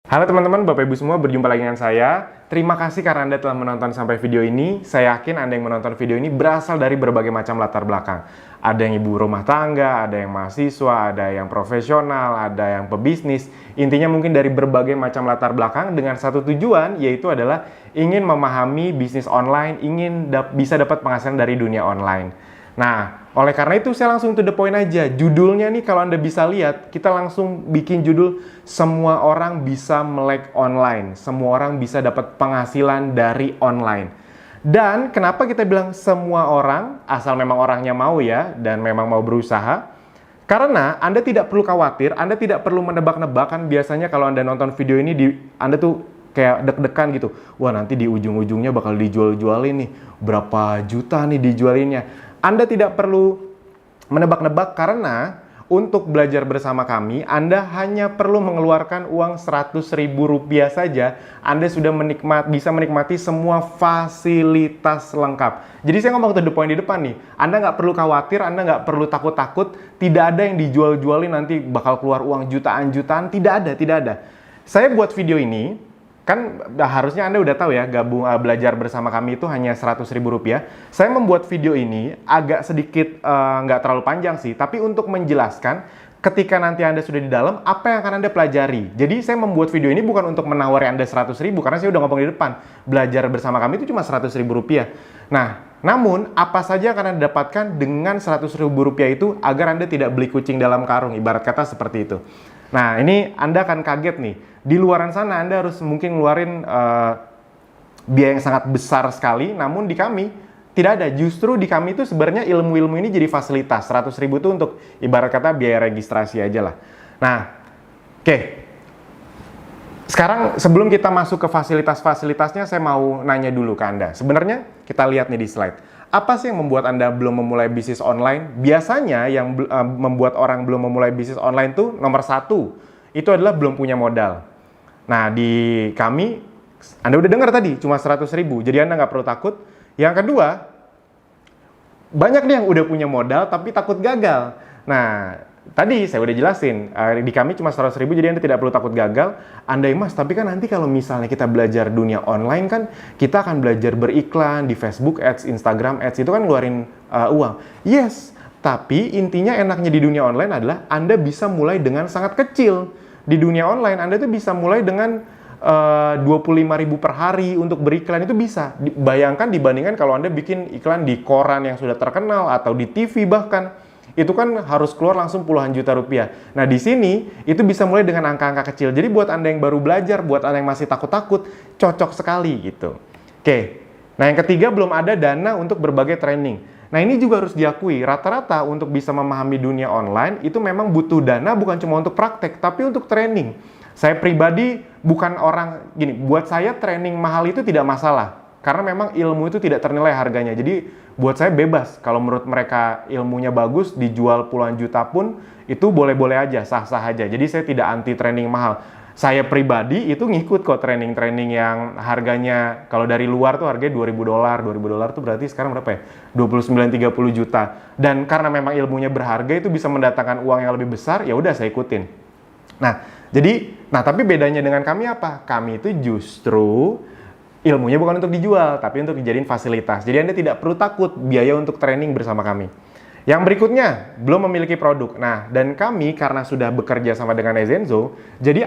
Halo teman-teman, Bapak Ibu semua, berjumpa lagi dengan saya. Terima kasih karena Anda telah menonton sampai video ini. Saya yakin Anda yang menonton video ini berasal dari berbagai macam latar belakang. Ada yang ibu rumah tangga, ada yang mahasiswa, ada yang profesional, ada yang pebisnis. Intinya mungkin dari berbagai macam latar belakang dengan satu tujuan, yaitu adalah ingin memahami bisnis online, ingin bisa dapat penghasilan dari dunia online. Nah, oleh karena itu saya langsung to the point aja. Judulnya nih kalau Anda bisa lihat, kita langsung bikin judul semua orang bisa melek online. Semua orang bisa dapat penghasilan dari online. Dan kenapa kita bilang semua orang, asal memang orangnya mau ya, dan memang mau berusaha. Karena Anda tidak perlu khawatir, Anda tidak perlu menebak-nebak. Kan biasanya kalau Anda nonton video ini, Anda tuh kayak deg-degan gitu. Wah, nanti di ujung-ujungnya bakal dijual-jualin nih. Berapa juta nih dijualinnya. Anda tidak perlu menebak-nebak karena untuk belajar bersama kami, Anda hanya perlu mengeluarkan uang Rp100.000 saja. Anda sudah bisa menikmati semua fasilitas lengkap. Jadi saya ngomong to the point di depan nih. Anda nggak perlu khawatir, Anda nggak perlu takut-takut. Tidak ada yang dijual-jualin nanti bakal keluar uang jutaan-jutaan. Tidak ada. Saya buat video ini, kan harusnya Anda udah tahu ya, belajar bersama kami itu hanya Rp100.000. Saya membuat video ini agak sedikit nggak terlalu panjang sih, tapi untuk menjelaskan ketika nanti Anda sudah di dalam, apa yang akan Anda pelajari. Jadi saya membuat video ini bukan untuk menawari Anda 100.000, karena saya udah ngomong di depan, belajar bersama kami itu cuma Rp100.000. Nah, namun apa saja yang akan Anda dapatkan dengan Rp100.000 itu agar Anda tidak beli kucing dalam karung, ibarat kata seperti itu. Nah, ini Anda akan kaget nih. Di luaran sana Anda harus mungkin ngeluarin biaya yang sangat besar sekali, namun di kami tidak ada. Justru di kami itu sebenarnya ilmu-ilmu ini jadi fasilitas. Rp100.000 itu untuk ibarat kata biaya registrasi aja lah. Nah, oke. Sekarang sebelum kita masuk ke fasilitas-fasilitasnya, saya mau nanya dulu ke Anda. Sebenarnya kita lihat nih di slide. Apa sih yang membuat Anda belum memulai bisnis online? Biasanya yang membuat orang belum memulai bisnis online tuh nomor satu, itu adalah belum punya modal. Nah, di kami, Anda udah dengar tadi, cuma Rp100.000, jadi Anda nggak perlu takut. Yang kedua, banyak nih yang udah punya modal tapi takut gagal. Nah, tadi saya udah jelasin, di kami cuma Rp100.000, jadi Anda tidak perlu takut gagal. Anda Mas, tapi kan nanti kalau misalnya kita belajar dunia online kan, kita akan belajar beriklan di Facebook Ads, Instagram Ads, itu kan ngeluarin uang. Yes, tapi intinya enaknya di dunia online adalah Anda bisa mulai dengan sangat kecil. Di dunia online Anda tuh bisa mulai dengan 25.000 per hari untuk beriklan, itu bisa. Bayangkan dibandingkan kalau Anda bikin iklan di koran yang sudah terkenal atau di TV bahkan. Itu kan harus keluar langsung puluhan juta rupiah. Nah, di sini itu bisa mulai dengan angka-angka kecil. Jadi buat Anda yang baru belajar, buat Anda yang masih takut-takut, cocok sekali gitu. Oke. Nah, yang ketiga, belum ada dana untuk berbagai training. Nah, ini juga harus diakui, rata-rata untuk bisa memahami dunia online, itu memang butuh dana bukan cuma untuk praktek, tapi untuk training. Saya pribadi bukan orang, gini, buat saya training mahal itu tidak masalah. Karena memang ilmu itu tidak ternilai harganya. Jadi, buat saya bebas. Kalau menurut mereka ilmunya bagus, dijual puluhan juta pun, itu boleh-boleh aja, sah-sah aja. Jadi, saya tidak anti training mahal. Saya pribadi itu ngikut kok training-training yang harganya kalau dari luar tuh harganya $2.000. $2.000 tuh berarti sekarang berapa ya? 29-30 juta. Dan karena memang ilmunya berharga itu bisa mendatangkan uang yang lebih besar, ya udah saya ikutin. Nah, tapi bedanya dengan kami apa? Kami itu justru ilmunya bukan untuk dijual, tapi untuk dijadiin fasilitas. Jadi Anda tidak perlu takut biaya untuk training bersama kami. Yang berikutnya, belum memiliki produk. Nah, dan kami karena sudah bekerja sama dengan Ezenzo, jadi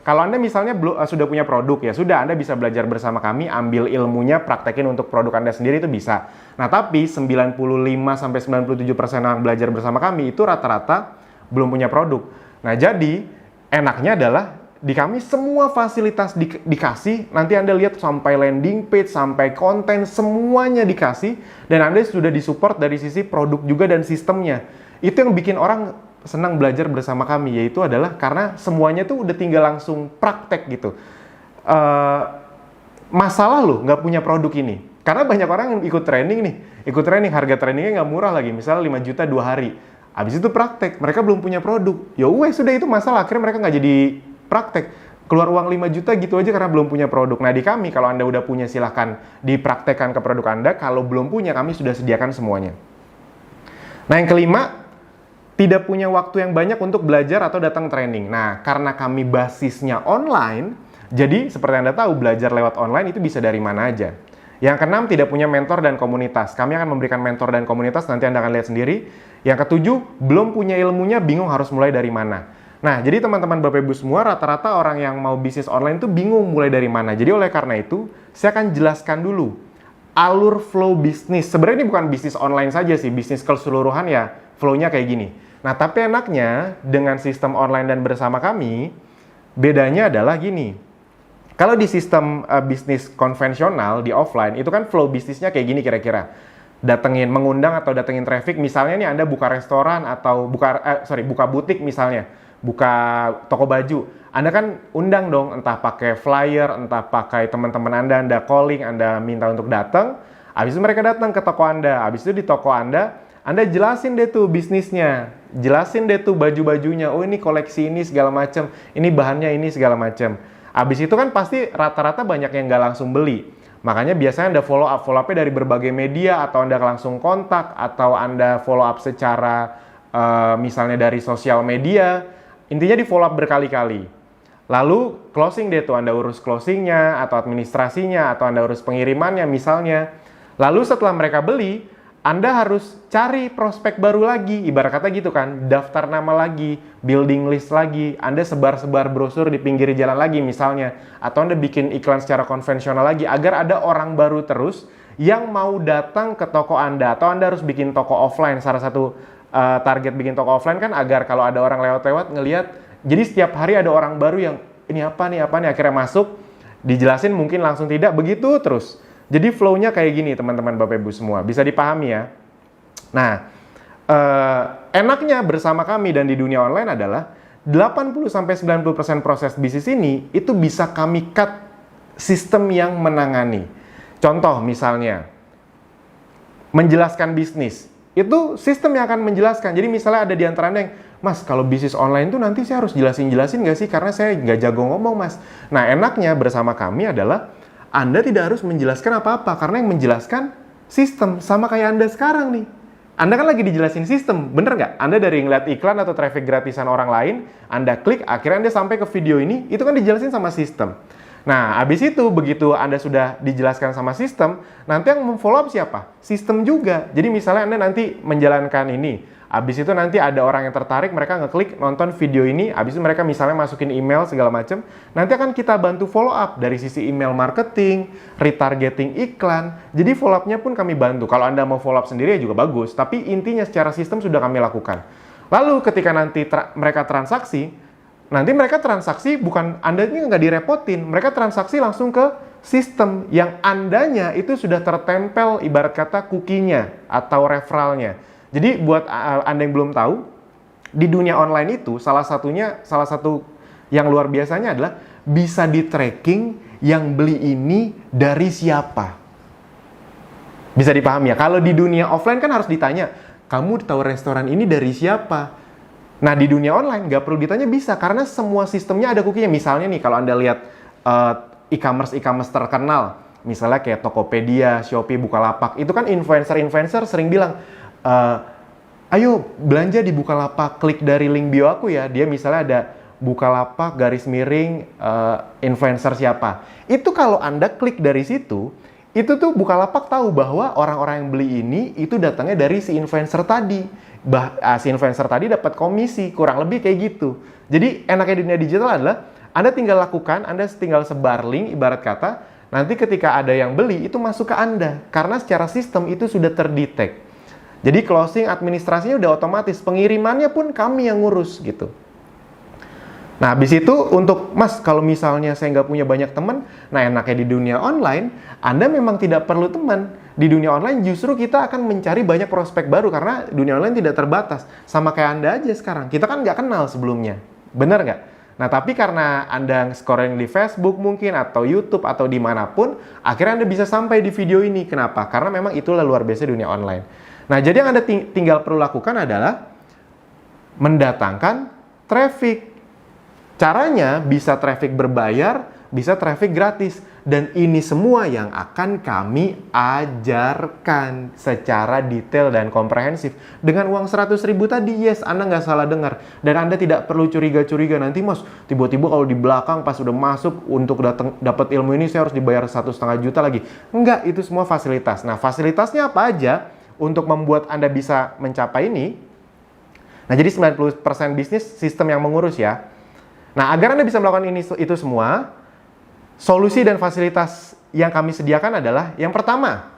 kalau Anda misalnya sudah punya produk, ya sudah Anda bisa belajar bersama kami, ambil ilmunya, praktekin untuk produk Anda sendiri itu bisa. Nah, tapi 95-97% yang belajar bersama kami itu rata-rata belum punya produk. Nah, jadi enaknya adalah di kami semua fasilitas dikasih, nanti Anda lihat sampai landing page, sampai konten, semuanya dikasih, dan Anda sudah disupport dari sisi produk juga dan sistemnya. Itu yang bikin orang senang belajar bersama kami, yaitu adalah karena semuanya tuh udah tinggal langsung praktek gitu. Masalah loh nggak punya produk ini, karena banyak orang yang ikut training, harga trainingnya nggak murah lagi, misalnya 5 juta 2 hari. Habis itu praktek, mereka belum punya produk. Ya sudah itu masalah, akhirnya mereka nggak jadi praktek, keluar uang 5 juta gitu aja karena belum punya produk. Nah, di kami kalau Anda udah punya silahkan dipraktekkan ke produk Anda, kalau belum punya kami sudah sediakan semuanya. Nah, yang kelima, tidak punya waktu yang banyak untuk belajar atau datang training. Nah, karena kami basisnya online, jadi seperti Anda tahu, belajar lewat online itu bisa dari mana aja. Yang keenam, tidak punya mentor dan komunitas. Kami akan memberikan mentor dan komunitas, nanti Anda akan lihat sendiri. Yang ketujuh, belum punya ilmunya, bingung harus mulai dari mana. Nah, jadi teman-teman Bapak Ibu semua, rata-rata orang yang mau bisnis online itu bingung mulai dari mana. Jadi oleh karena itu, saya akan jelaskan dulu alur flow bisnis. Sebenarnya ini bukan bisnis online saja sih, bisnis keseluruhan ya, flow-nya kayak gini. Nah, tapi enaknya dengan sistem online dan bersama kami, bedanya adalah gini. Kalau di sistem bisnis konvensional, di offline, itu kan flow bisnisnya kayak gini kira-kira. Mengundang atau datengin traffic, misalnya nih Anda buka restoran atau buka butik misalnya, buka toko baju. Anda kan undang dong, entah pakai flyer, entah pakai teman-teman Anda calling, Anda minta untuk datang. Habis itu mereka datang ke toko Anda. Habis itu di toko Anda jelasin deh tuh bisnisnya. Jelasin deh tuh baju-bajunya. Oh ini koleksi ini segala macam. Ini bahannya ini segala macam. Habis itu kan pasti rata-rata banyak yang nggak langsung beli. Makanya biasanya Anda follow up-nya dari berbagai media, atau Anda langsung kontak, atau Anda follow up secara misalnya dari sosial media. Intinya di follow up berkali-kali. Lalu closing deh tuh, Anda urus closingnya, atau administrasinya, atau Anda urus pengirimannya misalnya. Lalu setelah mereka beli, Anda harus cari prospek baru lagi, ibarat kata gitu kan, daftar nama lagi, building list lagi, Anda sebar-sebar brosur di pinggir jalan lagi misalnya, atau Anda bikin iklan secara konvensional lagi, agar ada orang baru terus yang mau datang ke toko Anda, atau Anda harus bikin toko offline. Salah satu target bikin toko offline kan agar kalau ada orang lewat-lewat ngelihat, jadi setiap hari ada orang baru yang ini apa nih, akhirnya masuk, dijelasin mungkin langsung tidak, begitu terus. Jadi flow-nya kayak gini teman-teman Bapak Ibu semua, bisa dipahami ya. Nah, enaknya bersama kami dan di dunia online adalah 80-90% proses bisnis ini itu bisa kami cut sistem yang menangani. Contoh misalnya, menjelaskan bisnis. Itu sistem yang akan menjelaskan. Jadi misalnya ada di antara Anda yang, Mas, kalau bisnis online tuh nanti saya harus jelasin nggak sih? Karena saya nggak jago ngomong, Mas. Nah, enaknya bersama kami adalah Anda tidak harus menjelaskan apa-apa, karena yang menjelaskan sistem, sama kayak Anda sekarang nih. Anda kan lagi dijelasin sistem, bener nggak? Anda dari ngeliat iklan atau traffic gratisan orang lain, Anda klik, akhirnya Anda sampai ke video ini, itu kan dijelasin sama sistem. Nah, habis itu, begitu Anda sudah dijelaskan sama sistem, nanti yang memfollow up siapa? Sistem juga. Jadi misalnya Anda nanti menjalankan ini, habis itu nanti ada orang yang tertarik, mereka ngeklik nonton video ini, habis itu mereka misalnya masukin email segala macam, nanti akan kita bantu follow up dari sisi email marketing, retargeting iklan. Jadi follow up-nya pun kami bantu. Kalau Anda mau follow up sendiri ya juga bagus, tapi intinya secara sistem sudah kami lakukan. Lalu ketika nanti mereka transaksi, nanti mereka transaksi bukan Anda ini nggak direpotin, mereka transaksi langsung ke sistem yang Andanya itu sudah tertempel ibarat kata cookie-nya atau referralnya. Jadi buat Anda yang belum tahu, di dunia online itu salah satu yang luar biasanya adalah bisa di-tracking yang beli ini dari siapa. Bisa dipahami ya? Kalau di dunia offline kan harus ditanya, kamu tahu restoran ini dari siapa? Nah, di dunia online nggak perlu ditanya, bisa, karena semua sistemnya ada cookie-nya. Misalnya nih, kalau Anda lihat e-commerce terkenal, misalnya kayak Tokopedia, Shopee, Bukalapak, itu kan influencer sering bilang, ayo belanja di Bukalapak, klik dari link bio aku ya. Dia misalnya ada Bukalapak _ influencer siapa. Itu kalau Anda klik dari situ, itu tuh Bukalapak tahu bahwa orang-orang yang beli ini itu datangnya dari si influencer tadi. Si influencer tadi dapat komisi, kurang lebih kayak gitu. Jadi enaknya dunia digital adalah Anda tinggal lakukan, Anda tinggal sebar link ibarat kata, nanti ketika ada yang beli itu masuk ke Anda. Karena secara sistem itu sudah terdetek. Jadi closing administrasinya udah otomatis, pengirimannya pun kami yang ngurus gitu. Nah, habis itu untuk, Mas, kalau misalnya saya nggak punya banyak teman, nah enaknya di dunia online, Anda memang tidak perlu teman. Di dunia online justru kita akan mencari banyak prospek baru, karena dunia online tidak terbatas. Sama kayak Anda aja sekarang, kita kan nggak kenal sebelumnya. Bener nggak? Nah, tapi karena Anda scoring di Facebook mungkin, atau YouTube, atau dimanapun, akhirnya Anda bisa sampai di video ini. Kenapa? Karena memang itulah luar biasa dunia online. Nah, jadi yang Anda tinggal perlu lakukan adalah mendatangkan traffic. Caranya bisa traffic berbayar, bisa traffic gratis. Dan ini semua yang akan kami ajarkan secara detail dan komprehensif. Dengan uang 100.000 tadi, yes, Anda nggak salah dengar. Dan Anda tidak perlu curiga-curiga, nanti Mas, tiba-tiba kalau di belakang pas udah masuk untuk dapat ilmu ini saya harus dibayar 1,5 juta lagi. Enggak, itu semua fasilitas. Nah, fasilitasnya apa aja untuk membuat Anda bisa mencapai ini? Nah, jadi 90% bisnis sistem yang mengurus ya. Nah, agar Anda bisa melakukan itu semua, solusi dan fasilitas yang kami sediakan adalah, yang pertama,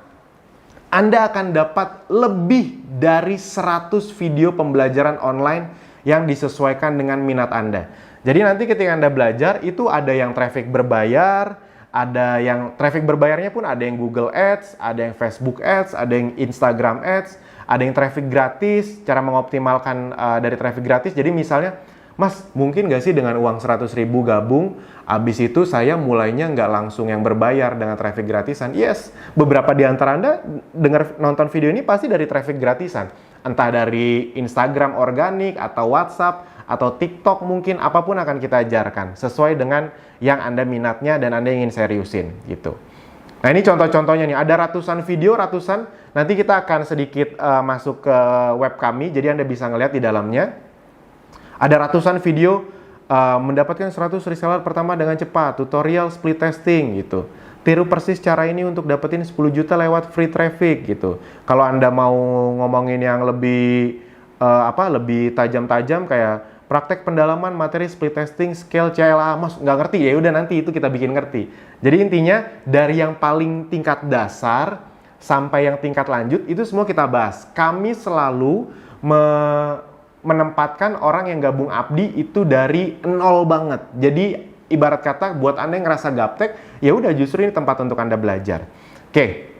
Anda akan dapat lebih dari 100 video pembelajaran online yang disesuaikan dengan minat Anda. Jadi nanti ketika Anda belajar, itu ada yang traffic berbayar, ada yang traffic berbayarnya pun ada yang Google Ads, ada yang Facebook Ads, ada yang Instagram Ads, ada yang traffic gratis, cara mengoptimalkan dari traffic gratis. Jadi misalnya, Mas, mungkin nggak sih dengan uang 100.000 gabung, abis itu saya mulainya nggak langsung yang berbayar dengan traffic gratisan? Yes, beberapa di antara Anda nonton video ini pasti dari traffic gratisan. Entah dari Instagram organik, atau WhatsApp, atau TikTok mungkin, apapun akan kita ajarkan. Sesuai dengan yang Anda minatnya dan Anda ingin seriusin, gitu. Nah, ini contoh-contohnya nih, ada ratusan video, nanti kita akan sedikit masuk ke web kami, jadi Anda bisa ngeliat di dalamnya. Ada ratusan video mendapatkan 100 reseller pertama dengan cepat, tutorial split testing gitu. Tiru persis cara ini untuk dapetin 10 juta lewat free traffic gitu. Kalau Anda mau ngomongin yang lebih lebih tajam-tajam kayak praktek pendalaman materi split testing scale CLA, Mas nggak ngerti ya udah nanti itu kita bikin ngerti. Jadi intinya dari yang paling tingkat dasar sampai yang tingkat lanjut itu semua kita bahas. Kami selalu menempatkan orang yang gabung Abdi itu dari nol banget. Jadi ibarat kata buat Anda yang ngerasa gaptek, ya udah justru ini tempat untuk Anda belajar. Oke.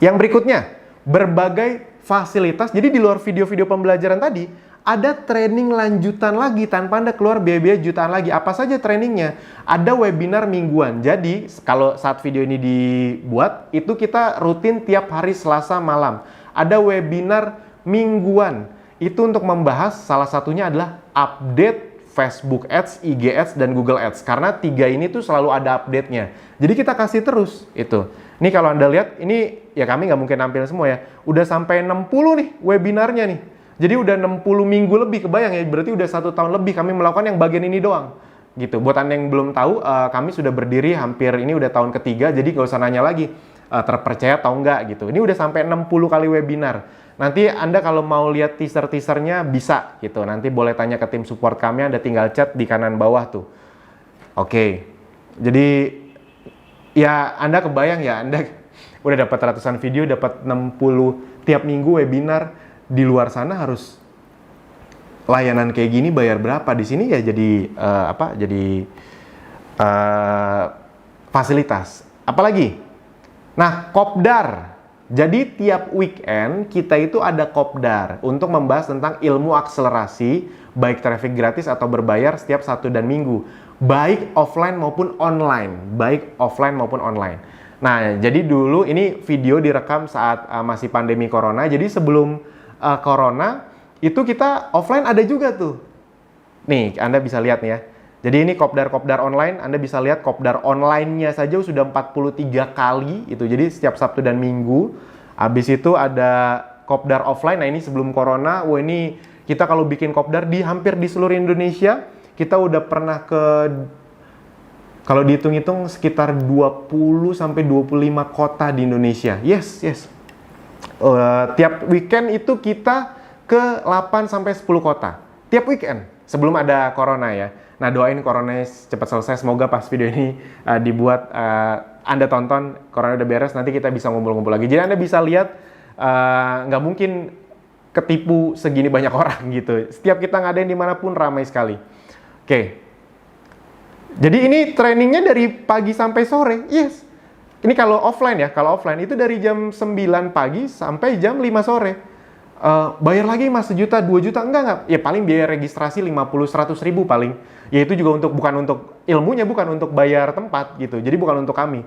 Yang berikutnya, berbagai fasilitas. Jadi di luar video-video pembelajaran tadi, ada training lanjutan lagi tanpa Anda keluar biaya-biaya jutaan lagi. Apa saja trainingnya? Ada webinar mingguan. Jadi kalau saat video ini dibuat, itu kita rutin tiap hari Selasa malam. Ada webinar mingguan. Itu untuk membahas salah satunya adalah update Facebook Ads, IG Ads, dan Google Ads. Karena 3 ini tuh selalu ada update-nya. Jadi kita kasih terus itu. Ini kalau Anda lihat, ini ya kami nggak mungkin tampil semua ya. Udah sampai 60 nih webinarnya nih. Jadi udah 60 minggu lebih, kebayang ya. Berarti udah 1 tahun lebih kami melakukan yang bagian ini doang. Gitu. Buat Anda yang belum tahu, kami sudah berdiri hampir ini udah tahun ketiga. Jadi nggak usah nanya lagi terpercaya atau enggak gitu. Ini udah sampai 60 kali webinar. Nanti Anda kalau mau lihat teaser-teasernya bisa gitu. Nanti boleh tanya ke tim support kami, Anda tinggal chat di kanan bawah tuh. Oke. Jadi ya Anda kebayang ya, Anda udah dapat ratusan video, dapat 60 tiap minggu webinar, di luar sana harus layanan kayak gini bayar berapa? Di sini ya jadi fasilitas. Apalagi? Nah, kopdar. Jadi tiap weekend kita itu ada kopdar untuk membahas tentang ilmu akselerasi baik traffic gratis atau berbayar setiap Sabtu dan Minggu, baik offline maupun online, Nah, jadi dulu ini video direkam saat masih pandemi corona. Jadi sebelum corona itu kita offline ada juga tuh. Nih, Anda bisa lihat nih ya. Jadi ini kopdar online, Anda bisa lihat kopdar online-nya saja sudah 43 kali itu. Jadi setiap Sabtu dan Minggu. Habis itu ada kopdar offline. Nah, ini sebelum corona. Wah, ini kita kalau bikin kopdar hampir di seluruh Indonesia, kita udah pernah kalau dihitung-hitung sekitar 20 sampai 25 kota di Indonesia. Yes. Tiap weekend itu kita ke 8 sampai 10 kota. Tiap weekend sebelum ada corona ya. Nah, doain corona cepat selesai. Semoga pas video ini dibuat, Anda tonton, corona udah beres, nanti kita bisa ngumpul-ngumpul lagi. Jadi Anda bisa lihat, nggak mungkin ketipu segini banyak orang gitu. Setiap kita ngadain dimanapun ramai sekali. Oke. Jadi ini trainingnya dari pagi sampai sore. Yes. Ini kalau offline ya. Kalau offline itu dari jam 9 pagi sampai jam 5 sore. Bayar lagi Mas 1 juta, 2 juta, enggak. Ya paling biaya registrasi 50-100 ribu paling. Ya itu juga bukan untuk ilmunya, bukan untuk bayar tempat gitu. Jadi bukan untuk kami.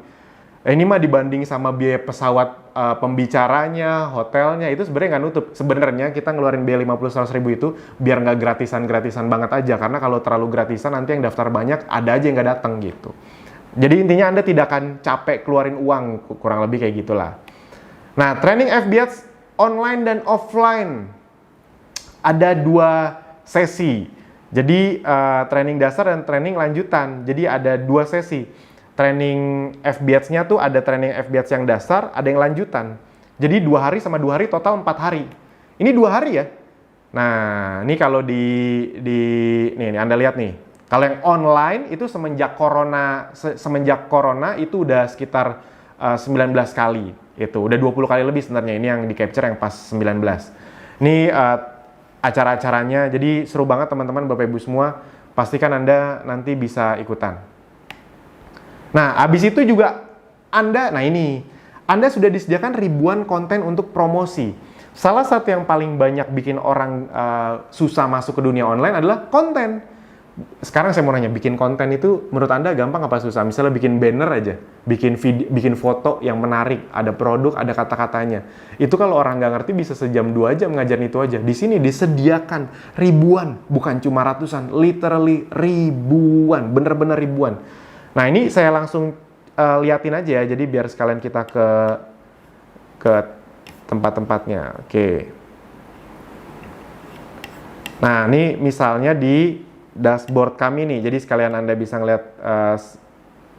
Ini mah dibanding sama biaya pesawat pembicaranya, hotelnya, itu sebenarnya nggak nutup. Sebenarnya kita ngeluarin biaya 50-100 ribu itu biar nggak gratisan banget aja. Karena kalau terlalu gratisan nanti yang daftar banyak, ada aja yang nggak datang gitu. Jadi intinya Anda tidak akan capek keluarin uang, kurang lebih kayak gitulah. Nah, training FB Ads online dan offline ada 2 sesi. Jadi training dasar dan training lanjutan. Jadi ada 2 sesi. Training FB Ads-nya tuh ada training FB Ads yang dasar, ada yang lanjutan. Jadi 2 hari sama 2 hari total 4 hari. Ini 2 hari ya. Nah, ini kalau nih Anda lihat nih. Kalau yang online itu semenjak corona itu udah sekitar 19 kali. Itu udah 20 kali lebih sebenarnya. Ini yang di capture yang pas 19. Ini acara-acaranya, jadi seru banget teman-teman, Bapak Ibu semua. Pastikan Anda nanti bisa ikutan. Nah, habis itu juga Anda sudah disediakan ribuan konten untuk promosi. Salah satu yang paling banyak bikin orang susah masuk ke dunia online adalah konten. Sekarang saya mau nanya, bikin konten itu menurut Anda gampang apa susah? Misalnya bikin banner aja, bikin video, bikin foto yang menarik, ada produk, ada kata-katanya. Itu kalau orang nggak ngerti bisa sejam 2 jam ngajarin itu aja. Di sini disediakan ribuan, bukan cuma ratusan, literally ribuan, bener-bener ribuan. Nah, ini saya langsung liatin aja ya, jadi biar sekalian kita ke tempat-tempatnya. Oke. Nah, ini misalnya di dashboard kami nih, jadi sekalian Anda bisa ngeliat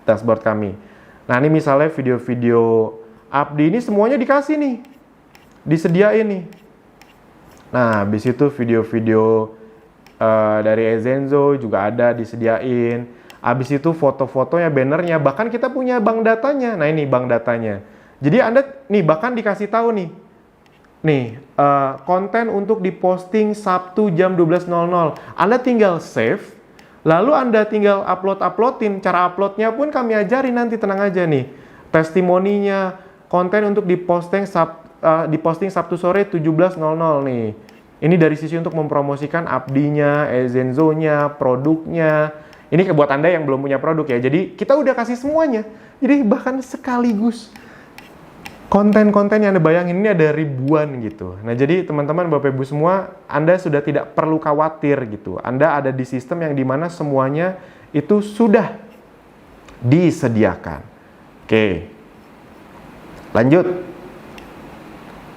dashboard kami. Nah, ini misalnya video-video Abdi, ini semuanya dikasih nih, disediain nih. Nah, habis itu video-video dari Ezenzo juga ada disediain. Habis itu foto-fotonya, bannernya, bahkan kita punya bank datanya. Nah, ini bank datanya. Jadi Anda nih bahkan dikasih tahu nih, konten untuk diposting Sabtu jam 12.00. Anda tinggal save, lalu Anda tinggal uploadin. Cara uploadnya pun kami ajarin nanti, tenang aja nih. Testimoninya, konten untuk diposting Sabtu sore 17.00 nih. Ini dari sisi untuk mempromosikan Abdinya, Ezenzo-nya, produknya. Ini buat Anda yang belum punya produk ya. Jadi kita udah kasih semuanya. Jadi bahkan sekaligus konten-konten yang Anda bayangin ini ada ribuan gitu. Nah, jadi teman-teman, Bapak Ibu semua, Anda sudah tidak perlu khawatir gitu. Anda ada di sistem yang dimana semuanya itu sudah disediakan. Oke. Lanjut.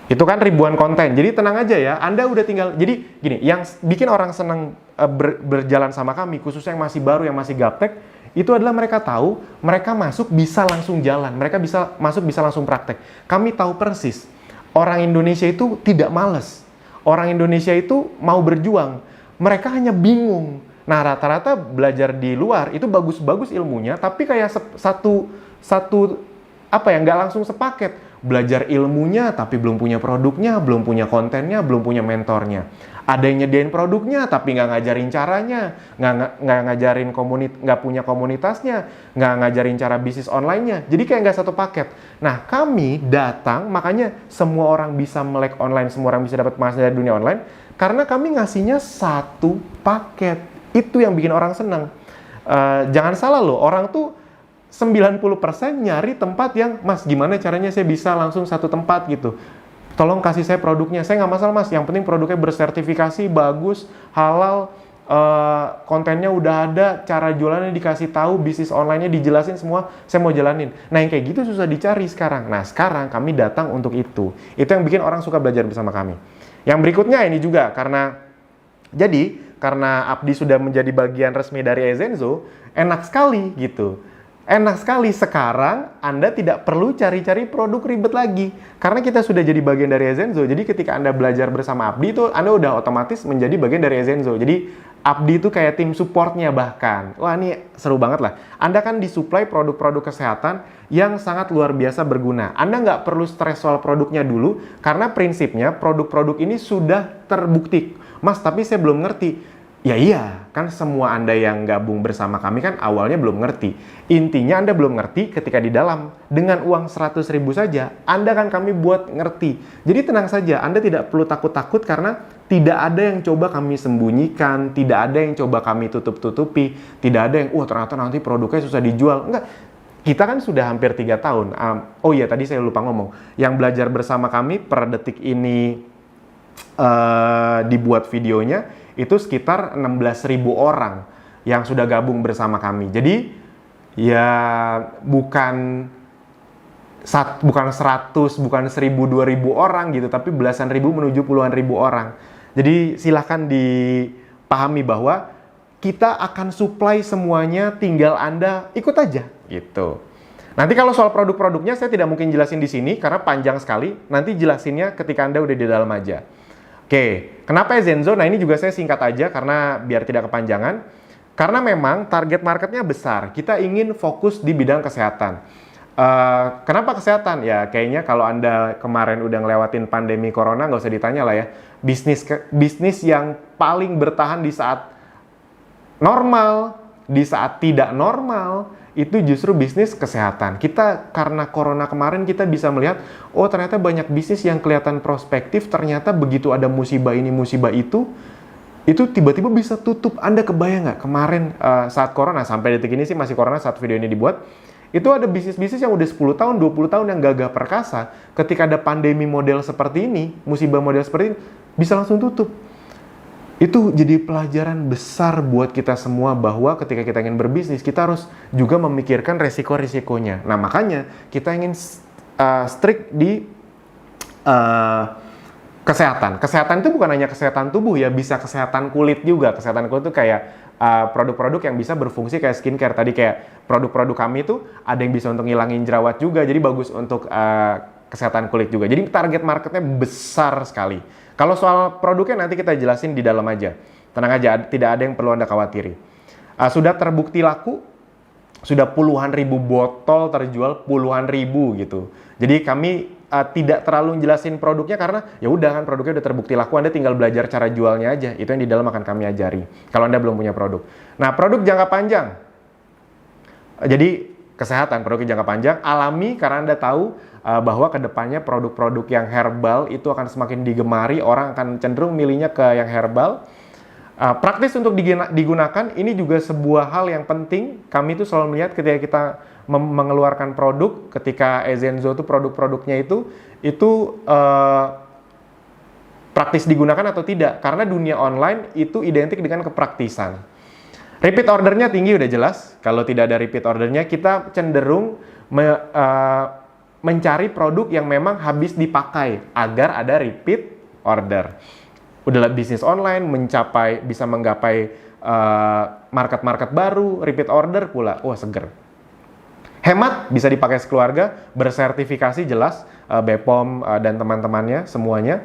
Itu kan ribuan konten. Jadi tenang aja ya, Anda udah tinggal. Jadi gini, yang bikin orang senang berjalan sama kami, khususnya yang masih baru, yang masih gaptek, itu adalah mereka tahu, mereka masuk bisa langsung jalan, mereka bisa masuk bisa langsung praktek. Kami tahu persis, orang Indonesia itu tidak malas. Orang Indonesia itu mau berjuang, mereka hanya bingung. Nah, rata-rata belajar di luar itu bagus-bagus ilmunya, tapi kayak nggak langsung sepaket. Belajar ilmunya tapi belum punya produknya, belum punya kontennya, belum punya mentornya. Ada yang nyediain produknya tapi nggak ngajarin caranya, nggak ngajarin nggak punya komunitasnya, nggak ngajarin cara bisnis online-nya. Jadi kayak nggak satu paket. Nah, kami datang, makanya semua orang bisa melek online, semua orang bisa dapat penghasilan dari dunia online, karena kami ngasihnya satu paket. Itu yang bikin orang senang. Jangan salah loh, orang tuh 90% nyari tempat yang, Mas, gimana caranya saya bisa langsung satu tempat gitu. Tolong kasih saya produknya. Saya nggak masalah, Mas. Yang penting produknya bersertifikasi, bagus, halal, kontennya udah ada, cara jualannya dikasih tahu, bisnis online-nya dijelasin semua, saya mau jalanin. Nah, yang kayak gitu susah dicari sekarang. Nah, sekarang kami datang untuk itu. Itu yang bikin orang suka belajar bersama kami. Yang berikutnya ini juga, karena Abdi sudah menjadi bagian resmi dari Ezenzo, enak sekali gitu. Enak sekali sekarang Anda tidak perlu cari-cari produk ribet lagi. Karena kita sudah jadi bagian dari Ezenzo. Jadi ketika Anda belajar bersama Abdi itu Anda udah otomatis menjadi bagian dari Ezenzo. Jadi Abdi itu kayak tim supportnya bahkan. Wah, ini seru banget lah. Anda kan disuplai produk-produk kesehatan yang sangat luar biasa berguna. Anda nggak perlu stres soal produknya dulu. Karena prinsipnya produk-produk ini sudah terbukti. Mas, tapi saya belum ngerti. Ya iya, kan semua Anda yang gabung bersama kami kan awalnya belum ngerti. Intinya Anda belum ngerti ketika di dalam. Dengan uang 100.000 saja, Anda kan kami buat ngerti. Jadi tenang saja, Anda tidak perlu takut-takut karena tidak ada yang coba kami sembunyikan, tidak ada yang coba kami tutup-tutupi, tidak ada yang, ternyata nanti produknya susah dijual. Enggak, kita kan sudah hampir 3 tahun. Oh iya, tadi saya lupa ngomong. Yang belajar bersama kami per detik ini dibuat videonya, itu sekitar 16.000 orang yang sudah gabung bersama kami. Jadi ya bukan bukan 100, bukan 1000, 2000 orang gitu, tapi belasan ribu menuju puluhan ribu orang. Jadi silahkan dipahami bahwa kita akan supply semuanya, tinggal Anda ikut aja gitu. Nanti kalau soal produk-produknya saya tidak mungkin jelasin di sini karena panjang sekali. Nanti jelasinnya ketika Anda udah di dalam aja. Oke, kenapa Zenzo? Nah ini juga saya singkat aja karena biar tidak kepanjangan. Karena memang target marketnya besar. Kita ingin fokus di bidang kesehatan. Kenapa kesehatan? Ya kayaknya kalau Anda kemarin udah ngelewatin pandemi corona nggak usah ditanya lah ya. Bisnis yang paling bertahan di saat normal, di saat tidak normal, itu justru bisnis kesehatan. Kita karena corona kemarin kita bisa melihat, oh ternyata banyak bisnis yang kelihatan prospektif, ternyata begitu ada musibah ini, musibah itu tiba-tiba bisa tutup. Anda kebayang nggak kemarin saat corona, sampai detik ini sih masih corona saat video ini dibuat, itu ada bisnis-bisnis yang udah 10 tahun, 20 tahun yang gagah perkasa, ketika ada pandemi model seperti ini, musibah model seperti ini, bisa langsung tutup. Itu jadi pelajaran besar buat kita semua bahwa ketika kita ingin berbisnis, kita harus juga memikirkan resiko-risikonya. Nah, makanya kita ingin strict di kesehatan. Kesehatan itu bukan hanya kesehatan tubuh ya, bisa kesehatan kulit juga. Kesehatan kulit itu kayak produk-produk yang bisa berfungsi kayak skincare. Tadi kayak produk-produk kami itu ada yang bisa untuk ngilangin jerawat juga, jadi bagus untuk kesehatan kulit juga. Jadi target marketnya besar sekali. Kalau soal produknya nanti kita jelasin di dalam aja. Tenang aja, tidak ada yang perlu Anda khawatiri. Sudah terbukti laku, sudah puluhan ribu botol terjual, puluhan ribu gitu. Jadi kami tidak terlalu jelasin produknya karena ya udah kan produknya udah terbukti laku, Anda tinggal belajar cara jualnya aja. Itu yang di dalam akan kami ajari. Kalau Anda belum punya produk. Nah, produk jangka panjang. Jadi kesehatan, produk jangka panjang, alami karena Anda tahu bahwa kedepannya produk-produk yang herbal itu akan semakin digemari, orang akan cenderung milihnya ke yang herbal. Praktis untuk digunakan, ini juga sebuah hal yang penting. Kami itu selalu melihat ketika kita mengeluarkan produk, ketika Ezenzo itu produk-produknya itu praktis digunakan atau tidak. Karena dunia online itu identik dengan kepraktisan. Repeat ordernya tinggi udah jelas. Kalau tidak ada repeat ordernya, kita cenderung mencari produk yang memang habis dipakai agar ada repeat order. Udah bisnis online bisa menggapai market-market baru, repeat order pula. Wah, seger. Hemat, bisa dipakai sekeluarga, bersertifikasi jelas, BPOM dan teman-temannya semuanya.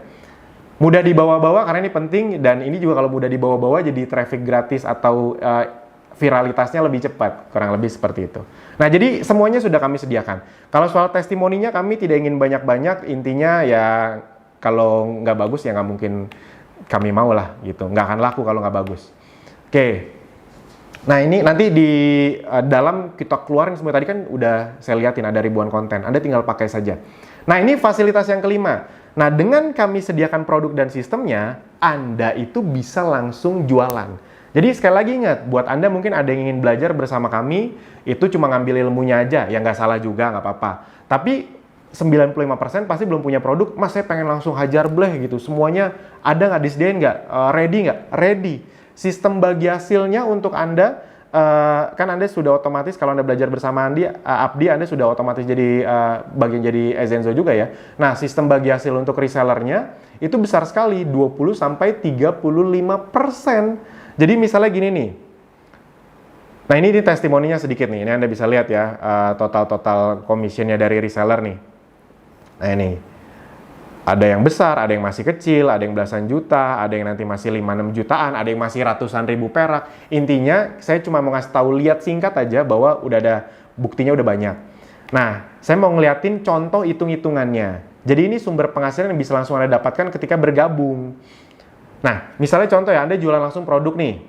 Mudah dibawa-bawa karena ini penting, dan ini juga kalau mudah dibawa-bawa jadi traffic gratis atau viralitasnya lebih cepat, kurang lebih seperti itu. Nah, jadi semuanya sudah kami sediakan. Kalau soal testimoninya kami tidak ingin banyak-banyak, intinya ya kalau nggak bagus ya nggak mungkin kami mau lah gitu, nggak akan laku kalau nggak bagus. Oke. Nah, ini nanti di dalam kita keluarin semua, tadi kan udah saya liatin ada ribuan konten, Anda tinggal pakai saja. Nah, ini fasilitas yang kelima. Nah, dengan kami sediakan produk dan sistemnya, Anda itu bisa langsung jualan. Jadi sekali lagi ingat, buat Anda mungkin ada yang ingin belajar bersama kami, itu cuma ngambil ilmunya aja, ya nggak salah juga, nggak apa-apa. Tapi 95% pasti belum punya produk, Mas saya pengen langsung hajar bleh gitu, semuanya ada nggak, disediain nggak, ready nggak? Ready. Sistem bagi hasilnya untuk Anda, kan Anda sudah otomatis, kalau Anda belajar bersama Abdi, Anda sudah otomatis jadi bagian jadi Ezenzo juga ya. Nah, sistem bagi hasil untuk resellernya, itu besar sekali, 20-35%. Jadi misalnya gini nih, nah ini testimoninya sedikit nih, ini Anda bisa lihat ya, total commissionnya dari reseller nih. Nah ini, ada yang besar, ada yang masih kecil, ada yang belasan juta, ada yang nanti masih 5-6 jutaan, ada yang masih ratusan ribu perak. Intinya, saya cuma mau ngasih tahu, lihat singkat aja bahwa udah ada, buktinya udah banyak. Nah, saya mau ngeliatin contoh hitung-hitungannya. Jadi ini sumber penghasilan yang bisa langsung Anda dapatkan ketika bergabung. Nah, misalnya contoh ya, Anda jualan langsung produk nih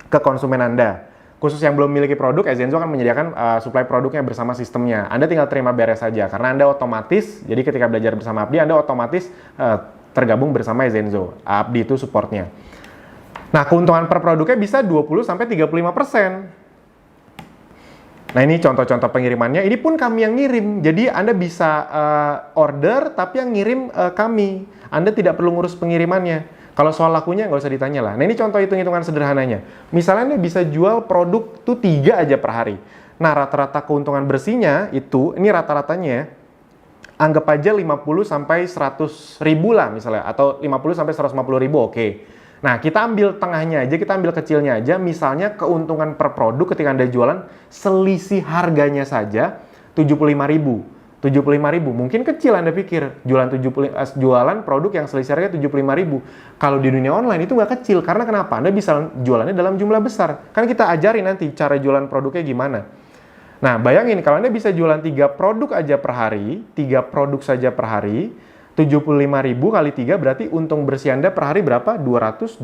ke konsumen Anda. Khusus yang belum memiliki produk, Ezenzo akan menyediakan supply produknya bersama sistemnya. Anda tinggal terima beres saja, karena Anda otomatis, jadi ketika belajar bersama Abdi, Anda otomatis tergabung bersama Ezenzo. Abdi itu supportnya. Nah, keuntungan per produknya bisa 20-35%. Nah, ini contoh-contoh pengirimannya. Ini pun kami yang ngirim. Jadi, Anda bisa order, tapi yang ngirim kami. Anda tidak perlu ngurus pengirimannya. Kalau soal lakunya nggak usah ditanya lah. Nah, ini contoh hitung-hitungan sederhananya. Misalnya Anda bisa jual produk tuh 3 aja per hari. Nah, rata-rata keuntungan bersihnya itu, ini rata-ratanya ya, anggap aja 50 sampai 100 ribu lah misalnya, atau 50 sampai 150 ribu, oke. Nah, kita ambil tengahnya aja, kita ambil kecilnya aja, misalnya keuntungan per produk ketika Anda jualan, selisih harganya saja 75 ribu. 75 ribu, mungkin kecil Anda pikir, jualan produk yang selisih harga 75 ribu. Kalau di dunia online itu nggak kecil, karena kenapa? Anda bisa jualannya dalam jumlah besar. Kan kita ajarin nanti cara jualan produknya gimana. Nah, bayangin kalau Anda bisa jualan 3 produk aja per hari, 3 produk saja per hari, 75 ribu kali 3 berarti untung bersih Anda per hari berapa? 225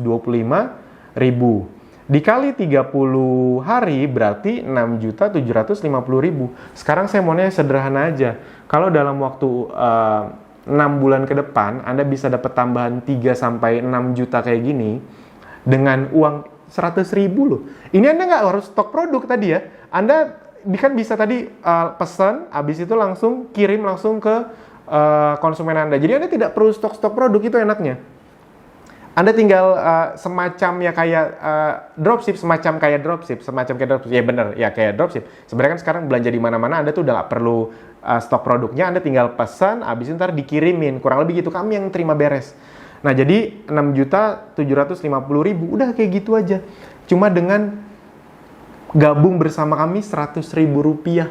ribu. Dikali 30 hari berarti 6.750.000. Sekarang saya maunya sederhana aja. Kalau dalam waktu 6 bulan ke depan Anda bisa dapat tambahan 3 sampai 6 juta kayak gini dengan uang 100 ribu loh. Ini Anda nggak harus stok produk tadi ya. Anda kan bisa tadi pesan, habis itu langsung kirim langsung ke konsumen Anda. Jadi Anda tidak perlu stok-stok produk, itu enaknya. Anda tinggal semacam ya kayak dropship, semacam kayak dropship. Ya bener, ya kayak dropship. Sebenarnya kan sekarang belanja di mana-mana, Anda tuh udah nggak perlu stok produknya, Anda tinggal pesan, habis itu ntar dikirimin. Kurang lebih gitu, kami yang terima beres. Nah, jadi 6.750.000, udah kayak gitu aja. Cuma dengan gabung bersama kami 100.000 rupiah.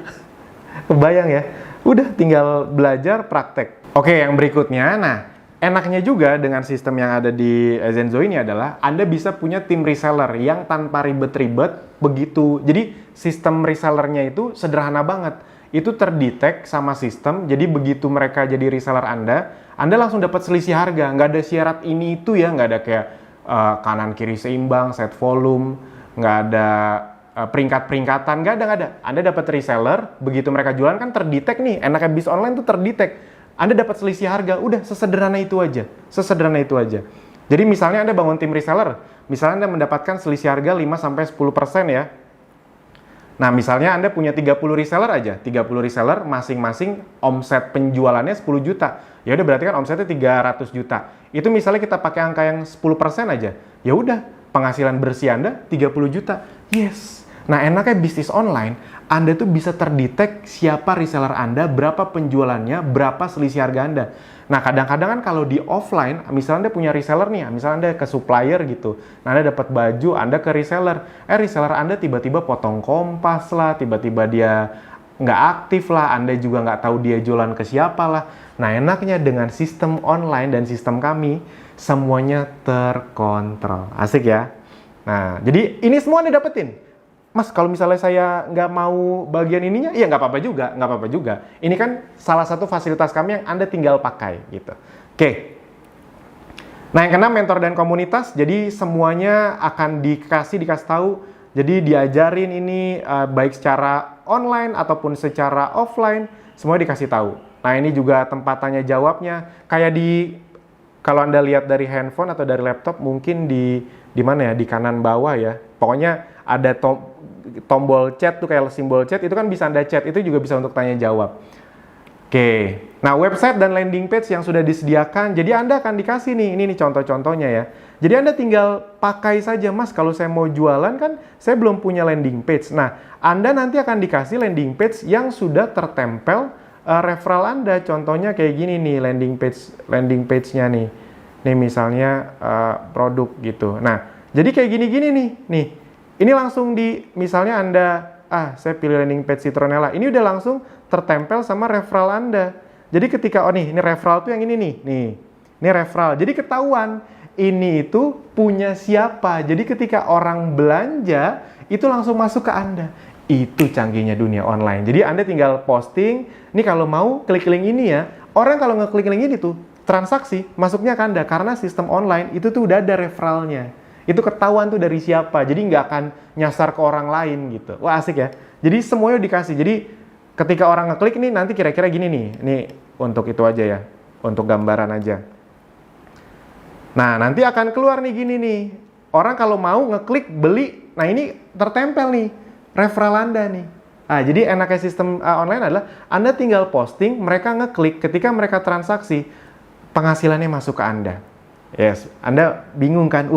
Kebayang ya? Udah tinggal belajar praktek. Oke, yang berikutnya, nah enaknya juga dengan sistem yang ada di Zenzo ini adalah Anda bisa punya tim reseller yang tanpa ribet-ribet begitu. Jadi sistem resellernya itu sederhana banget. Itu terdetek sama sistem, jadi begitu mereka jadi reseller Anda langsung dapat selisih harga. Nggak ada syarat ini itu ya, nggak ada kayak kanan kiri seimbang, set volume, nggak ada peringkat-peringkatan, nggak ada. Anda dapat reseller, begitu mereka jualan kan terdetek nih, enaknya bis online tuh terdetek. Anda dapat selisih harga, udah sesederhana itu aja. Jadi misalnya Anda bangun tim reseller, misalnya Anda mendapatkan selisih harga 5-10% ya. Nah, misalnya Anda punya 30 reseller aja, 30 reseller masing-masing omset penjualannya 10 juta. Ya udah berarti kan omsetnya 300 juta. Itu misalnya kita pakai angka yang 10% aja. Ya udah, penghasilan bersih Anda 30 juta. Yes. Nah, enaknya bisnis online, Anda tuh bisa terdetek siapa reseller Anda, berapa penjualannya, berapa selisih harga Anda. Nah, kadang-kadang kan kalau di offline, misalnya Anda punya reseller nih, misalnya Anda ke supplier gitu. Nah, Anda dapat baju, Anda ke reseller. Reseller Anda tiba-tiba potong kompas lah, tiba-tiba dia nggak aktif lah, Anda juga nggak tahu dia jualan ke siapa lah. Nah, enaknya dengan sistem online dan sistem kami, semuanya terkontrol. Asik ya? Nah, jadi ini semua Anda dapetin. Mas, kalau misalnya saya nggak mau bagian ininya, ya nggak apa-apa juga. Ini kan salah satu fasilitas kami yang Anda tinggal pakai, gitu. Oke. Nah, yang keenam, mentor dan komunitas. Jadi semuanya akan dikasih tahu. Jadi diajarin ini baik secara online ataupun secara offline, semua dikasih tahu. Nah, ini juga tempat tanya jawabnya. Kayak kalau Anda lihat dari handphone atau dari laptop, mungkin di mana ya, di kanan bawah ya. Pokoknya ada tombol chat tuh, kayak simbol chat, itu kan bisa Anda chat, itu juga bisa untuk tanya jawab. Oke. Nah, website dan landing page yang sudah disediakan, jadi Anda akan dikasih nih, ini contoh-contohnya ya. Jadi Anda tinggal pakai saja, Mas, kalau saya mau jualan kan saya belum punya landing page. Nah, Anda nanti akan dikasih landing page yang sudah tertempel referral Anda. Contohnya kayak gini nih, landing page-nya nih. Nih misalnya produk gitu. Nah, jadi kayak gini-gini nih. Ini langsung misalnya Anda, saya pilih landing page Citronella. Ini udah langsung tertempel sama referral Anda. Jadi ketika, ini referral tuh yang ini nih. Ini referral. Jadi ketahuan, ini itu punya siapa. Jadi ketika orang belanja, itu langsung masuk ke Anda. Itu canggihnya dunia online. Jadi Anda tinggal posting, nih kalau mau klik link ini ya. Orang kalau ngeklik link ini tuh, transaksi masuknya ke Anda. Karena sistem online itu tuh udah ada referralnya. Itu ketahuan tuh dari siapa, jadi nggak akan nyasar ke orang lain gitu. Wah, asik ya. Jadi semuanya dikasih. Jadi ketika orang ngeklik nih, nanti kira-kira gini nih. Ini untuk itu aja ya, untuk gambaran aja. Nah, nanti akan keluar nih gini nih. Orang kalau mau ngeklik beli, nah ini tertempel nih referral Anda nih. Nah, jadi enaknya sistem online adalah Anda tinggal posting, mereka ngeklik, ketika mereka transaksi, penghasilannya masuk ke Anda. Yes, Anda bingung kan?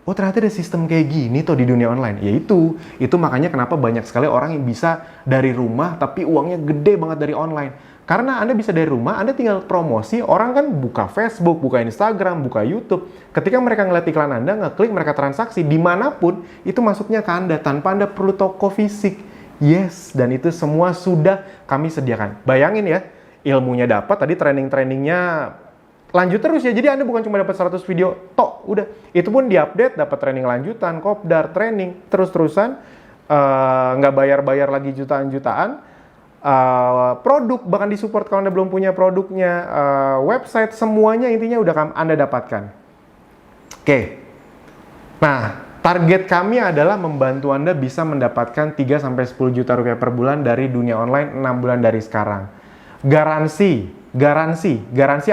oh ternyata ada sistem kayak gini tuh di dunia online. Ya itu makanya kenapa banyak sekali orang yang bisa dari rumah tapi uangnya gede banget dari online. Karena Anda bisa dari rumah, Anda tinggal promosi, orang kan buka Facebook, buka Instagram, buka YouTube. Ketika mereka ngeliat iklan Anda, ngeklik, mereka transaksi, dimanapun, itu masuknya ke Anda, tanpa Anda perlu toko fisik. Yes, dan itu semua sudah kami sediakan. Bayangin ya, ilmunya dapat, tadi training-trainingnya lanjut terus ya. Jadi Anda bukan cuma dapat 100 video, tok, udah. Itu pun diupdate, dapat training lanjutan, kopdar, training, terus-terusan, nggak bayar-bayar lagi jutaan-jutaan. Produk, bahkan disupport kalau Anda belum punya produknya, website, semuanya intinya udah Anda dapatkan. Oke. Nah, target kami adalah membantu Anda bisa mendapatkan 3-10 juta rupiah per bulan dari dunia online 6 bulan dari sekarang. Garansi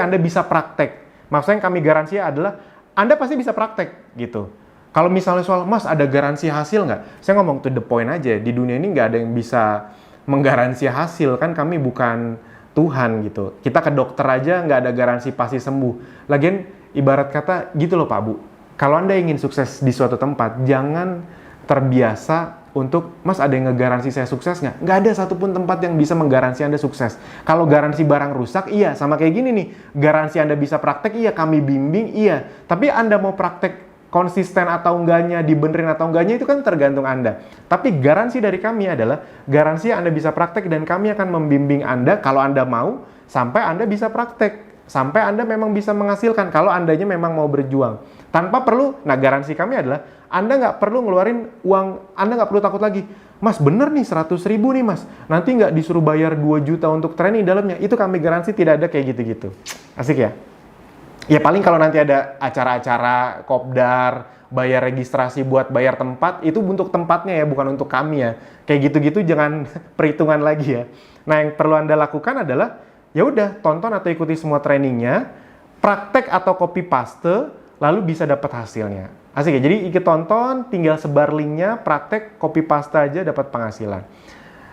Anda bisa praktek. Maksudnya yang kami garansi adalah Anda pasti bisa praktek gitu. Kalau misalnya soal, Mas ada garansi hasil nggak? Saya ngomong to the point aja, di dunia ini nggak ada yang bisa menggaransi hasil, kan kami bukan Tuhan gitu. Kita ke dokter aja nggak ada garansi pasti sembuh. Lagian ibarat kata gitu loh Pak Bu, kalau Anda ingin sukses di suatu tempat, jangan terbiasa untuk, Mas ada yang ngegaransi saya sukses nggak? Nggak ada satupun tempat yang bisa menggaransi Anda sukses. Kalau garansi barang rusak, iya. Sama kayak gini nih, garansi Anda bisa praktek, iya. Kami bimbing, iya. Tapi Anda mau praktek konsisten atau enggaknya, dibenerin atau enggaknya, itu kan tergantung Anda. Tapi garansi dari kami adalah, garansi Anda bisa praktek dan kami akan membimbing Anda, kalau Anda mau, sampai Anda bisa praktek. Sampai Anda memang bisa menghasilkan, kalau Andanya memang mau berjuang. Tanpa perlu, nah garansi kami adalah, Anda nggak perlu ngeluarin uang, Anda nggak perlu takut lagi. Mas bener nih 100 ribu nih mas, nanti nggak disuruh bayar 2 juta untuk training dalamnya. Itu kami garansi tidak ada kayak gitu-gitu. Asik ya? Ya paling kalau nanti ada acara-acara kopdar, bayar registrasi buat bayar tempat, itu untuk tempatnya ya, bukan untuk kami ya. Kayak gitu-gitu jangan perhitungan lagi ya. Nah yang perlu Anda lakukan adalah, ya udah tonton atau ikuti semua trainingnya, praktek atau copy paste, lalu bisa dapat hasilnya. Asik ya, jadi ikut tonton, tinggal sebar linknya, praktek, copy paste aja dapat penghasilan.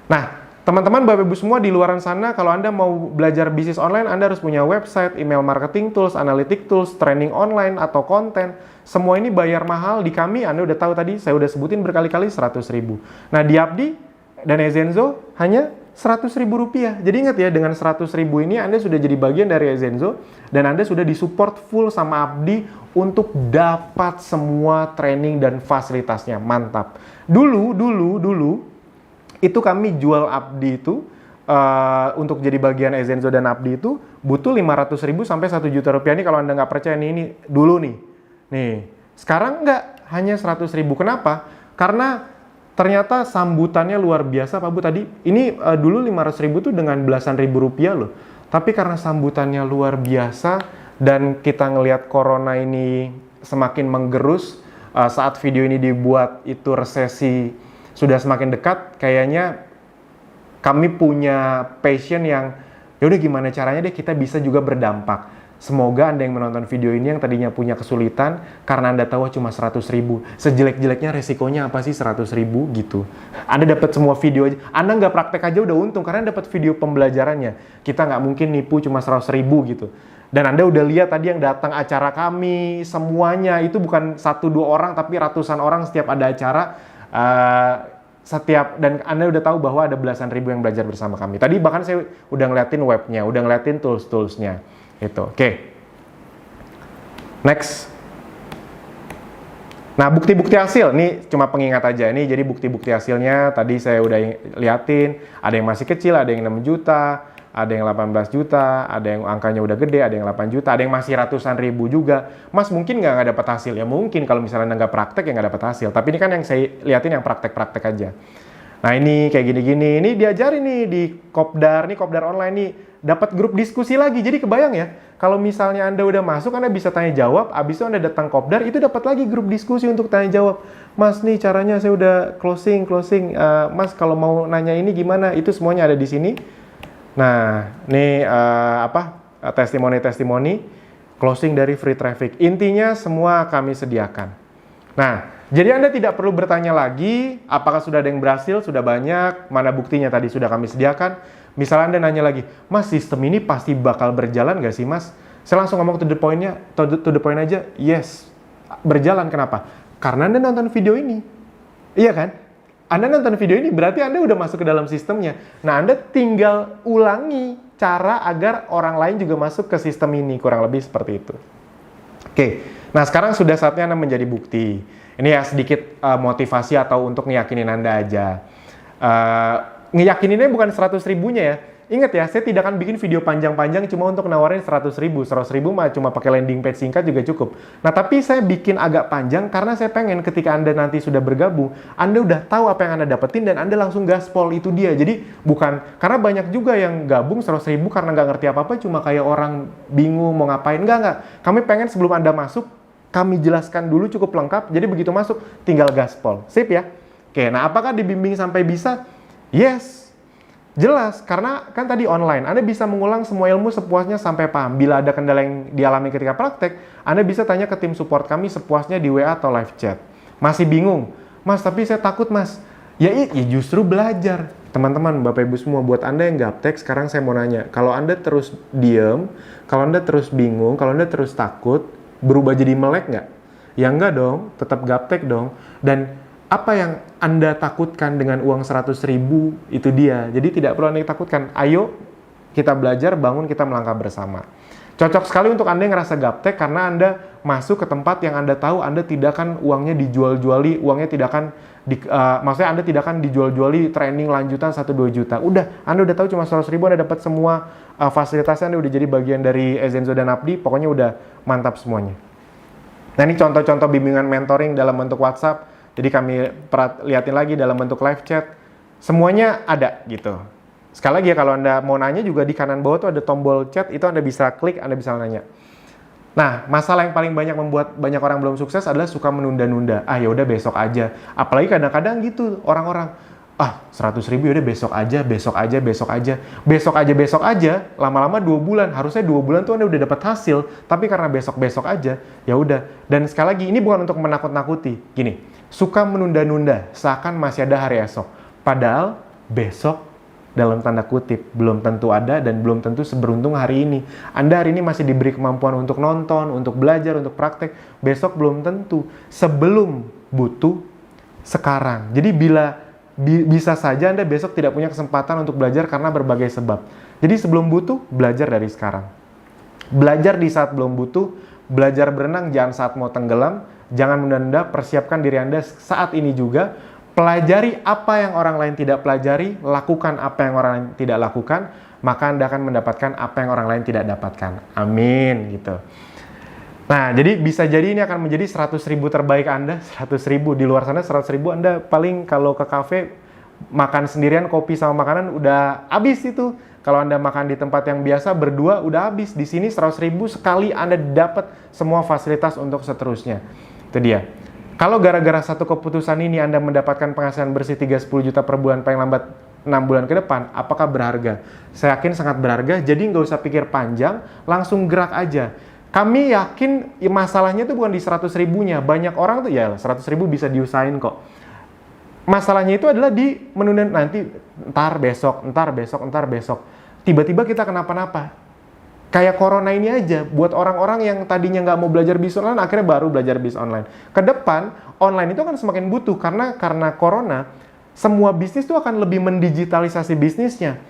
Nah, teman-teman, Bapak Ibu semua di luaran sana, kalau Anda mau belajar bisnis online, Anda harus punya website, email marketing tools, analytic tools, training online, atau konten. Semua ini bayar mahal di kami, Anda udah tahu tadi, saya udah sebutin berkali-kali 100 ribu. Nah, di Abdi dan Ezenzo hanya 100 ribu rupiah. Jadi ingat ya, dengan 100 ribu ini Anda sudah jadi bagian dari Ezenzo, dan Anda sudah disupport full sama Abdi untuk dapat semua training dan fasilitasnya. Mantap. Dulu, itu kami jual Abdi itu, untuk jadi bagian Ezenzo dan Abdi itu, butuh 500 ribu sampai 1 juta rupiah. Ini kalau Anda nggak percaya, ini dulu nih. Nih, sekarang nggak, hanya 100 ribu. Kenapa? Karena ternyata sambutannya luar biasa, Pak Bu tadi. Ini dulu 500 ribu tuh dengan belasan ribu rupiah loh. Tapi karena sambutannya luar biasa, dan kita ngelihat corona ini semakin menggerus, saat video ini dibuat itu resesi sudah semakin dekat, kayaknya kami punya passion yang, yaudah gimana caranya deh kita bisa juga berdampak. Semoga Anda yang menonton video ini yang tadinya punya kesulitan, karena Anda tahu cuma 100 ribu. Sejelek-jeleknya resikonya apa sih 100 ribu gitu. Anda dapat semua video aja, Anda nggak praktek aja udah untung, karena dapat video pembelajarannya. Kita nggak mungkin nipu cuma 100 ribu gitu. Dan Anda udah lihat tadi yang datang acara kami, semuanya itu bukan 1-2 orang, tapi ratusan orang setiap ada acara. Dan Anda udah tahu bahwa ada belasan ribu yang belajar bersama kami. Tadi bahkan saya udah ngeliatin webnya, udah ngeliatin tools-toolsnya. Itu, oke. Next. Nah, bukti-bukti hasil, ini cuma pengingat aja. Ini jadi bukti-bukti hasilnya, tadi saya udah liatin. Ada yang masih kecil, ada yang 6 juta, ada yang 18 juta, ada yang angkanya udah gede, ada yang 8 juta, ada yang masih ratusan ribu juga. Mas mungkin nggak dapat hasil? Ya mungkin, kalau misalnya nggak praktek ya nggak dapat hasil. Tapi ini kan yang saya liatin yang praktek-praktek aja. Nah ini kayak gini-gini, ini diajarin nih di Kopdar, nih Kopdar online nih, dapat grup diskusi lagi. Jadi kebayang ya, kalau misalnya Anda udah masuk, Anda bisa tanya jawab, abis itu Anda datang Kopdar, itu dapat lagi grup diskusi untuk tanya jawab. Mas nih caranya saya udah closing, Mas kalau mau nanya ini gimana? Itu semuanya ada di sini. Nah, ini testimoni-testimoni closing dari free traffic. Intinya semua kami sediakan. Nah, jadi Anda tidak perlu bertanya lagi apakah sudah ada yang berhasil, sudah banyak, mana buktinya tadi sudah kami sediakan. Misalnya Anda nanya lagi, Mas sistem ini pasti bakal berjalan nggak sih Mas? Saya langsung ngomong to the point aja, yes, berjalan. Kenapa? Karena Anda nonton video ini. Iya kan? Anda nonton video ini berarti Anda udah masuk ke dalam sistemnya. Nah, Anda tinggal ulangi cara agar orang lain juga masuk ke sistem ini. Kurang lebih seperti itu. Oke, nah sekarang sudah saatnya Anda menjadi bukti. Ini ya sedikit motivasi atau untuk ngeyakinin Anda aja. Ngeyakininnya bukan 100 ribunya ya. Ingat ya, saya tidak akan bikin video panjang-panjang cuma untuk nawarin 100 ribu. 100 ribu mah cuma pakai landing page singkat juga cukup. Nah, tapi saya bikin agak panjang karena saya pengen ketika Anda nanti sudah bergabung, Anda udah tahu apa yang Anda dapetin dan Anda langsung gaspol, itu dia. Jadi bukan, karena banyak juga yang gabung 100 ribu karena nggak ngerti apa-apa, cuma kayak orang bingung mau ngapain. Enggak. Kami pengen sebelum Anda masuk, kami jelaskan dulu cukup lengkap, jadi begitu masuk, tinggal gaspol. Sip ya? Oke, nah apakah dibimbing sampai bisa? Yes. Jelas, karena kan tadi online, Anda bisa mengulang semua ilmu sepuasnya sampai paham. Bila ada kendala yang dialami ketika praktek, Anda bisa tanya ke tim support kami sepuasnya di WA atau live chat. Masih bingung? Mas, tapi saya takut mas. Ya justru belajar. Teman-teman, Bapak Ibu semua, buat Anda yang gaptek, sekarang saya mau nanya. Kalau Anda terus diem, kalau Anda terus bingung, kalau Anda terus takut, berubah jadi melek nggak? Ya enggak dong, tetap gaptek dong. Dan apa yang Anda takutkan dengan uang 100 ribu, itu dia. Jadi tidak perlu Anda takutkan. Ayo kita belajar, bangun, kita melangkah bersama. Cocok sekali untuk Anda yang ngerasa gaptek karena Anda masuk ke tempat yang Anda tahu Anda tidak akan uangnya dijual-juali, uangnya tidak akan, maksudnya Anda tidak akan dijual-juali training lanjutan 1-2 juta. Udah, Anda udah tahu cuma 100 ribu Anda dapat semua fasilitasnya, Anda udah jadi bagian dari Ezenzo dan Abdi, pokoknya udah mantap semuanya. Nah ini contoh-contoh bimbingan mentoring dalam bentuk WhatsApp. Jadi kami liatin lagi dalam bentuk live chat. Semuanya ada gitu. Sekali lagi ya, kalau Anda mau nanya juga di kanan bawah tuh ada tombol chat. Itu Anda bisa klik, Anda bisa nanya. Nah, masalah yang paling banyak membuat banyak orang belum sukses adalah suka menunda-nunda. Ya udah besok aja. Apalagi kadang-kadang gitu orang-orang. 100 ribu yaudah besok aja. Lama-lama 2 bulan. Harusnya 2 bulan tuh Anda udah dapat hasil. Tapi karena besok aja, ya udah. Dan sekali lagi, ini bukan untuk menakut-nakuti. Gini, suka menunda-nunda seakan masih ada hari esok. Padahal besok dalam tanda kutip belum tentu ada dan belum tentu seberuntung hari ini. Anda hari ini masih diberi kemampuan untuk nonton, untuk belajar, untuk praktek. Besok belum tentu. Sebelum butuh, sekarang. Jadi bisa saja Anda besok tidak punya kesempatan untuk belajar karena berbagai sebab. Jadi sebelum butuh, belajar dari sekarang. Belajar di saat belum butuh, belajar berenang jangan saat mau tenggelam, jangan menunda, persiapkan diri Anda saat ini juga. Pelajari apa yang orang lain tidak pelajari, lakukan apa yang orang lain tidak lakukan, maka Anda akan mendapatkan apa yang orang lain tidak dapatkan. Amin, gitu. Nah, jadi bisa jadi ini akan menjadi 100 ribu terbaik Anda, 100 ribu. Di luar sana 100 ribu Anda paling kalau ke kafe, makan sendirian, kopi sama makanan udah habis itu. Kalau Anda makan di tempat yang biasa, berdua udah habis. Di sini 100 ribu sekali Anda dapat semua fasilitas untuk seterusnya. Itu dia. Kalau gara-gara satu keputusan ini Anda mendapatkan penghasilan bersih 3-10 juta per bulan paling lambat 6 bulan ke depan, apakah berharga? Saya yakin sangat berharga, jadi nggak usah pikir panjang, langsung gerak aja. Kami yakin masalahnya itu bukan di 100 ribunya. Banyak orang tuh ya 100 ribu bisa diusahain kok. Masalahnya itu adalah di menunda nanti, entar besok. Tiba-tiba kita kenapa-napa. Kayak corona ini aja, buat orang-orang yang tadinya nggak mau belajar bisnis online, akhirnya baru belajar bisnis online. Ke depan, online itu akan semakin butuh, karena corona, semua bisnis itu akan lebih mendigitalisasi bisnisnya.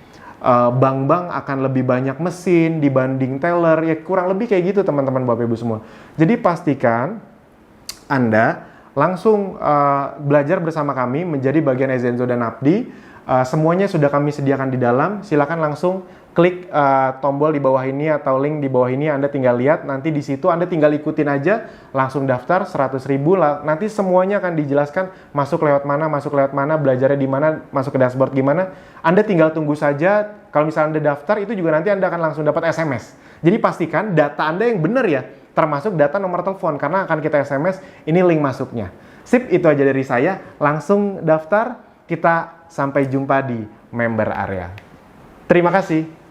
Bank-bank akan lebih banyak mesin dibanding teller, ya kurang lebih kayak gitu teman-teman Bapak Ibu semua. Jadi pastikan Anda langsung belajar bersama kami menjadi bagian Ezenzo dan Abdi. Semuanya sudah kami sediakan di dalam. Silakan langsung klik tombol di bawah ini atau link di bawah ini, Anda tinggal lihat. Nanti di situ Anda tinggal ikutin aja, langsung daftar 100 ribu. Nanti semuanya akan dijelaskan masuk lewat mana, belajarnya di mana, masuk ke dashboard gimana. Anda tinggal tunggu saja. Kalau misalnya Anda daftar, itu juga nanti Anda akan langsung dapat SMS. Jadi pastikan data Anda yang benar ya, termasuk data nomor telepon, karena akan kita SMS, ini link masuknya. Sip, itu aja dari saya. Langsung daftar, kita sampai jumpa di member area. Terima kasih.